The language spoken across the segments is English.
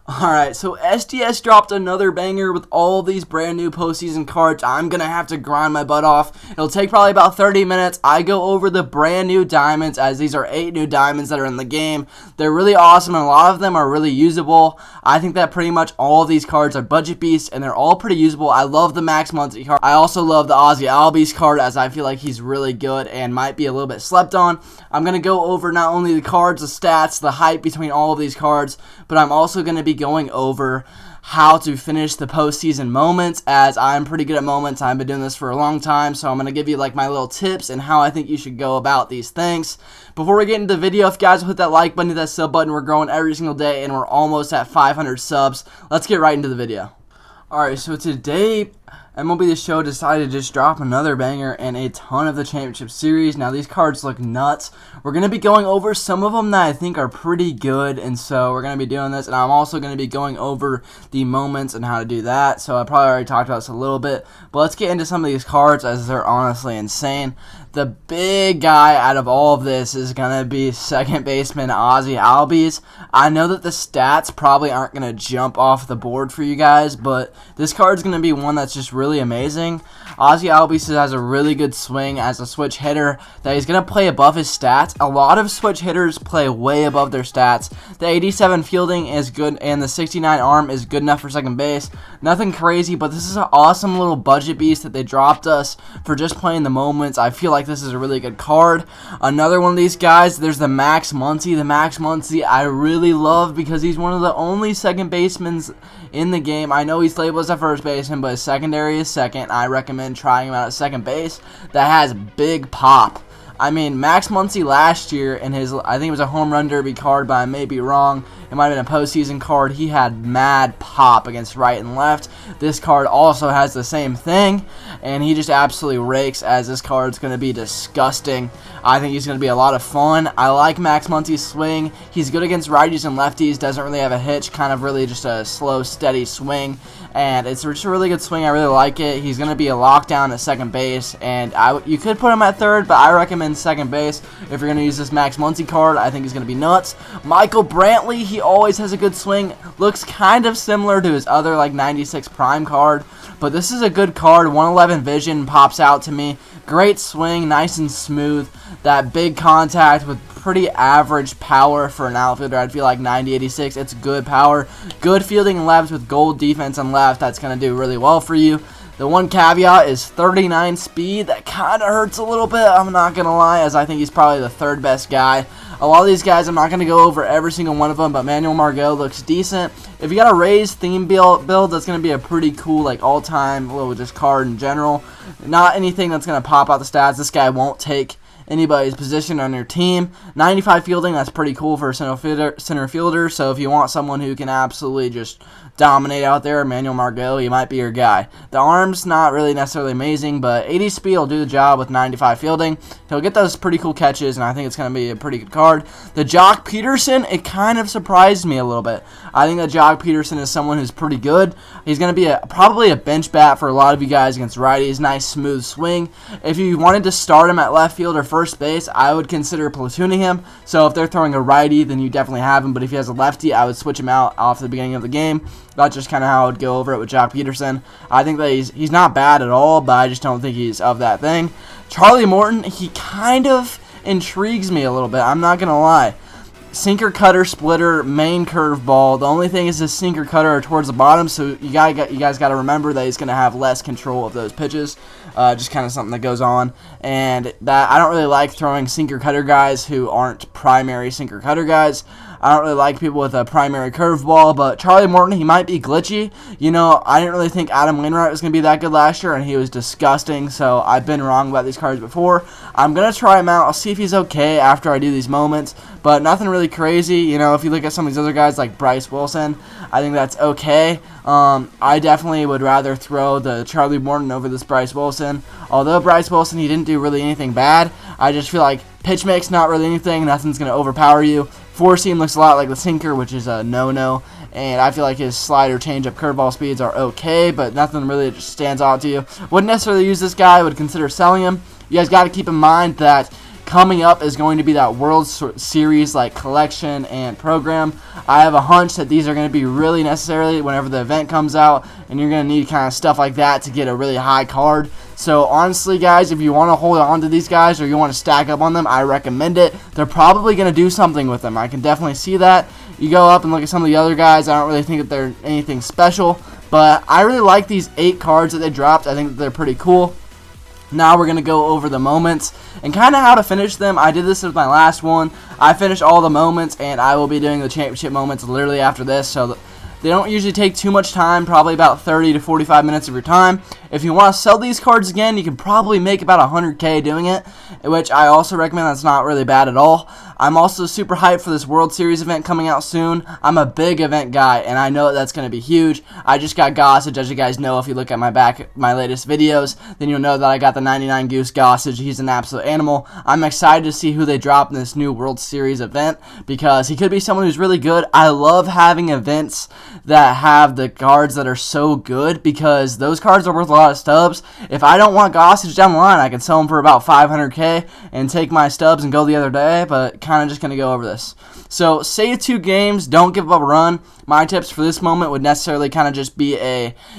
Alright, so SDS dropped another banger with all these brand new postseason cards. I'm going to have to grind my butt off. It'll take probably about 30 minutes. I go over the brand new diamonds, as these are 8 new diamonds that are in the game. They're really awesome, and a lot of them are really usable. I think that pretty much all of these cards are budget beasts, and they're all pretty usable. I love the Max Muncie card. I also love the Ozzy Albies card, as I feel like he's really good and might be a little bit slept on. I'm going to go over not only the cards, the stats, the hype between all of these cards, but I'm also going to be going over how to finish the postseason moments, as I'm pretty good at moments. I've been doing this for a long time, so I'm going to give you like my little tips and how I think you should go about these things. Before we get into the video, if you guys will hit that like button, hit that sub button. We're growing every single day, and we're almost at 500 subs. Let's get right into the video. Alright, so today, MLB The Show decided to just drop another banger and a ton of the championship series. Now, these cards look nuts. We're going to be going over some of them that I think are pretty good, and so we're going to be doing this. And I'm also going to be going over the moments and how to do that. So I probably already talked about this a little bit, but let's get into some of these cards, as they're honestly insane. The big guy out of all of this is going to be second baseman Ozzy Albies. I know that the stats probably aren't going to jump off the board for you guys, but this card's going to be one that's just really amazing. Ozzy Albies has a really good swing as a switch hitter that he's going to play above his stats. A lot of switch hitters play way above their stats. The 87 fielding is good, and the 69 arm is good enough for second base. Nothing crazy, but this is an awesome little budget beast that they dropped us for just playing the moments. I feel like this is a really good card. Another one of these guys, there's the Max Muncie. The Max Muncie I really love because he's one of the only second basemen in the game. I know he's labeled as a first baseman, but his secondary is second. I recommend trying him out at second base. That has big pop. I mean, Max Muncie last year in his, I think it was a home run derby card, but I may be wrong. It might have been a postseason card. He had mad pop against right and left. This card also has the same thing, and he just absolutely rakes, as this card's going to be disgusting. I think he's going to be a lot of fun. I like Max Muncie's swing. He's good against righties and lefties. Doesn't really have a hitch. Kind of really just a slow, steady swing. And it's just a really good swing. I really like it. He's going to be a lockdown at second base. And you could put him at third, but I recommend second base if you're going to use this Max Muncie card. I think he's going to be nuts. Michael Brantley, he always has a good swing. Looks kind of similar to his other like 96 prime card. But this is a good card. 111 vision pops out to me. Great swing, nice and smooth. That big contact with pretty average power for an outfielder. I'd feel like 90-86. It's good power. Good fielding left with gold defense on left. That's going to do really well for you. The one caveat is 39 speed. That kind of hurts a little bit, I'm not going to lie, as I think he's probably the third best guy. A lot of these guys, I'm not going to go over every single one of them, but Manuel Margot looks decent. If you got a Rays theme build, that's going to be a pretty cool, like, all-time little just card in general. Not anything that's going to pop out the stats. This guy won't take anybody's position on your team. 95 fielding, that's pretty cool for a center fielder. So if you want someone who can absolutely just dominate out there, Manuel Margot, he might be your guy. The arm's not really necessarily amazing, but 80 speed will do the job with 95 fielding. He'll get those pretty cool catches, and I think it's going to be a pretty good card. The Jock Peterson, it kind of surprised me a little bit. I think that Jock Peterson is someone who's pretty good. He's going to be probably a bench bat for a lot of you guys against righties. Nice, smooth swing. If you wanted to start him at left field or first base, I would consider platooning him. So if they're throwing a righty, then you definitely have him. But if he has a lefty, I would switch him out off the beginning of the game. That's just kind of how I would go over it with Jock Peterson. I think that he's not bad at all, but I just don't think he's of that thing. Charlie Morton, he kind of intrigues me a little bit. I'm not going to lie. Sinker, cutter, splitter, main curveball. The only thing is his sinker, cutter are towards the bottom, so you guys got to remember that he's going to have less control of those pitches. Just kind of something that goes on. And that I don't really like throwing sinker, cutter guys who aren't primary sinker, cutter guys. I don't really like people with a primary curveball, but Charlie Morton, he might be glitchy. You know, I didn't really think Adam Wainwright was going to be that good last year, and he was disgusting, so I've been wrong about these cards before. I'm going to try him out. I'll see if he's okay after I do these moments, but nothing really crazy. You know, if you look at some of these other guys like Bryce Wilson, I think that's okay. I definitely would rather throw the Charlie Morton over this Bryce Wilson. Although Bryce Wilson, he didn't do really anything bad, I just feel like pitch mix, not really anything. Nothing's going to overpower you. Four seam looks a lot like the sinker, which is a no-no. And I feel like his slider, changeup, curveball speeds are okay, but nothing really just stands out to you. Wouldn't necessarily use this guy. Would consider selling him. You guys got to keep in mind that Coming up is going to be that World Series like collection and program. I have a hunch that these are going to be really necessary whenever the event comes out, and you're going to need kind of stuff like that to get a really high card. So honestly, guys, if you want to hold on to these guys or you want to stack up on them, I recommend it. They're probably going to do something with them. I can definitely see that. You go up and look at some of the other guys. I don't really think that they're anything special, but I really like these 8 cards that they dropped. I think that they're pretty cool. Now we're going to go over the moments and kind of how to finish them. I did this with my last one. I finished all the moments, and I will be doing the championship moments literally after this. So they don't usually take too much time, probably about 30 to 45 minutes of your time. If you want to sell these cards again, you can probably make about 100K doing it, which I also recommend. That's not really bad at all. I'm also super hyped for this World Series event coming out soon. I'm a big event guy, and I know that's going to be huge. I just got Gossage, as you guys know. If you look at my latest videos, then you'll know that I got the 99 Goose Gossage. He's an absolute animal. I'm excited to see who they drop in this new World Series event because he could be someone who's really good. I love having events that have the cards that are so good because those cards are worth a lot of stubs. If I don't want Gossage down the line, I can sell them for about 500K and take my stubs and go the other day, but kind of just going to go over this. So save 2 games, don't give up a run. My tips for this moment would necessarily kind of just be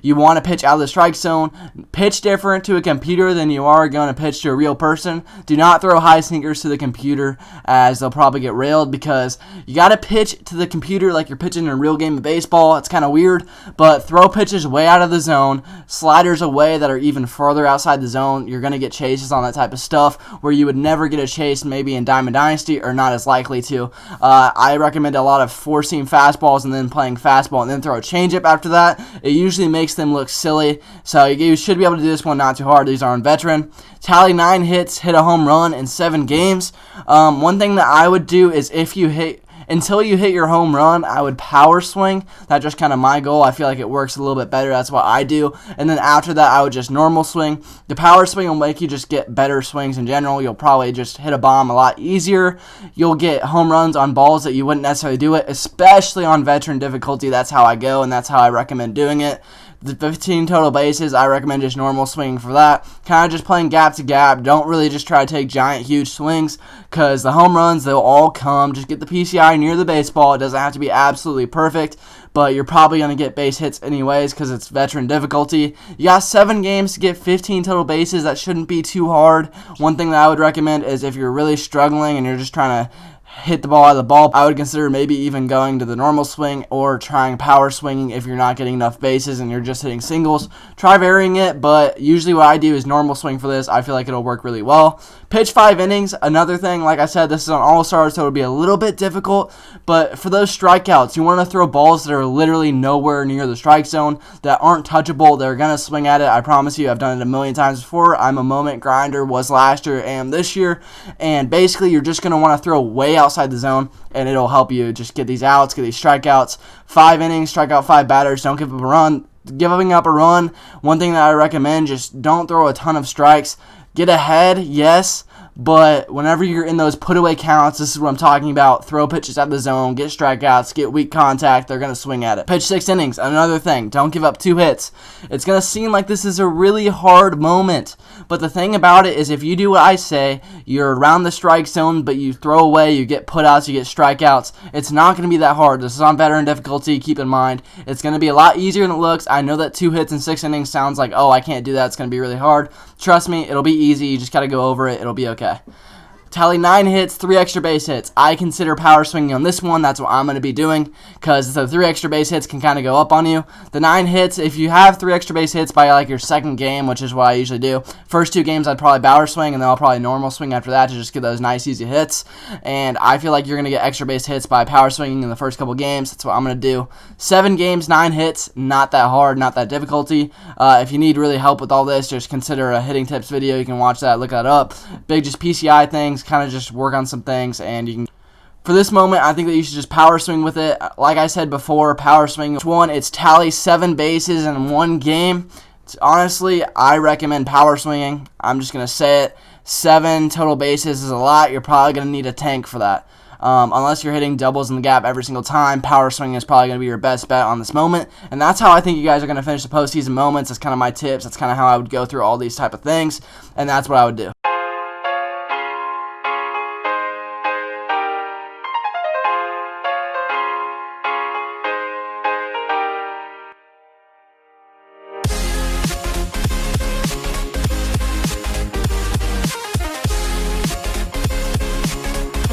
you want to pitch out of the strike zone, pitch different to a computer than you are going to pitch to a real person. Do not throw high sinkers to the computer as they'll probably get railed because you got to pitch to the computer like you're pitching in a real game of baseball. It's kind of weird, but throw pitches way out of the zone, sliders away that are even further outside the zone. You're going to get chases on that type of stuff where you would never get a chase maybe in Diamond Dynasty or not as likely to. I recommend a lot of four-seam fastballs and then playing fastball and then throw a changeup after that. It usually makes them look silly, so you should be able to do this one not too hard. These are on veteran. Tally 9 hits, hit a home run in 7 games. One thing that I would do is until you hit your home run, I would power swing. That's just kind of my goal. I feel like it works a little bit better. That's what I do. And then after that, I would just normal swing. The power swing will make you just get better swings in general. You'll probably just hit a bomb a lot easier. You'll get home runs on balls that you wouldn't necessarily do it, especially on veteran difficulty. That's how I go, and that's how I recommend doing it. The 15 total bases, I recommend just normal swinging for that. Kind of just playing gap to gap. Don't really just try to take giant, huge swings because the home runs, they'll all come. Just get the PCI near the baseball. It doesn't have to be absolutely perfect, but you're probably going to get base hits anyways because it's veteran difficulty. You got 7 games to get 15 total bases. That shouldn't be too hard. One thing that I would recommend is if you're really struggling and you're just trying to hit the ball out of the ball, I would consider maybe even going to the normal swing or trying power swinging if you're not getting enough bases and you're just hitting singles. Try varying it, but usually what I do is normal swing for this. I feel like it'll work really well. Pitch 5 innings, another thing, like I said, this is on All-Stars, so it'll be a little bit difficult, but for those strikeouts, you want to throw balls that are literally nowhere near the strike zone, that aren't touchable. They're going to swing at it. I promise you, I've done it a million times before. I'm a moment grinder, was last year, am this year, and basically you're just going to want to throw way outside the zone, and it'll help you just get these outs, get these strikeouts. 5 innings, strike out 5 batters, don't give up a run. Giving up a run, one thing that I recommend, just don't throw a ton of strikes. Get ahead, yes, but whenever you're in those put-away counts, this is what I'm talking about. Throw pitches out of the zone, get strikeouts, get weak contact. They're going to swing at it. Pitch 6 innings, another thing. Don't give up 2 hits. It's going to seem like this is a really hard moment, but the thing about it is if you do what I say, you're around the strike zone, but you throw away, you get putouts, you get strikeouts. It's not going to be that hard. This is on veteran difficulty. Keep in mind, it's going to be a lot easier than it looks. I know that 2 hits in 6 innings sounds like, oh, I can't do that. It's going to be really hard. Trust me, it'll be easy. You just got to go over it. It'll be okay. Tally 9 hits, 3 extra base hits. I consider power swinging on this one. That's what I'm going to be doing because the 3 extra base hits can kind of go up on you. The 9 hits, if you have 3 extra base hits by like your second game, which is what I usually do, first 2 games I'd probably power swing and then I'll probably normal swing after that to just get those nice easy hits. And I feel like you're going to get extra base hits by power swinging in the first couple games. That's what I'm going to do. 7 games, 9 hits, not that hard, not that difficulty. If you need really help with all this, just consider a hitting tips video. You can watch that, look that up. Big just PCI things. Kind of just work on some things, and you can. For this moment, I think that you should just power swing with it. Like I said before, power swing. It's tally 7 bases in 1 game. Honestly, I recommend power swinging. I'm just gonna say it. 7 total bases is a lot. You're probably gonna need a tank for that. Unless you're hitting doubles in the gap every single time, power swing is probably going to be your best bet on this moment. And that's how I think you guys are going to finish the postseason moments. That's kind of my tips. That's kind of how I would go through all these type of things. And that's what I would do.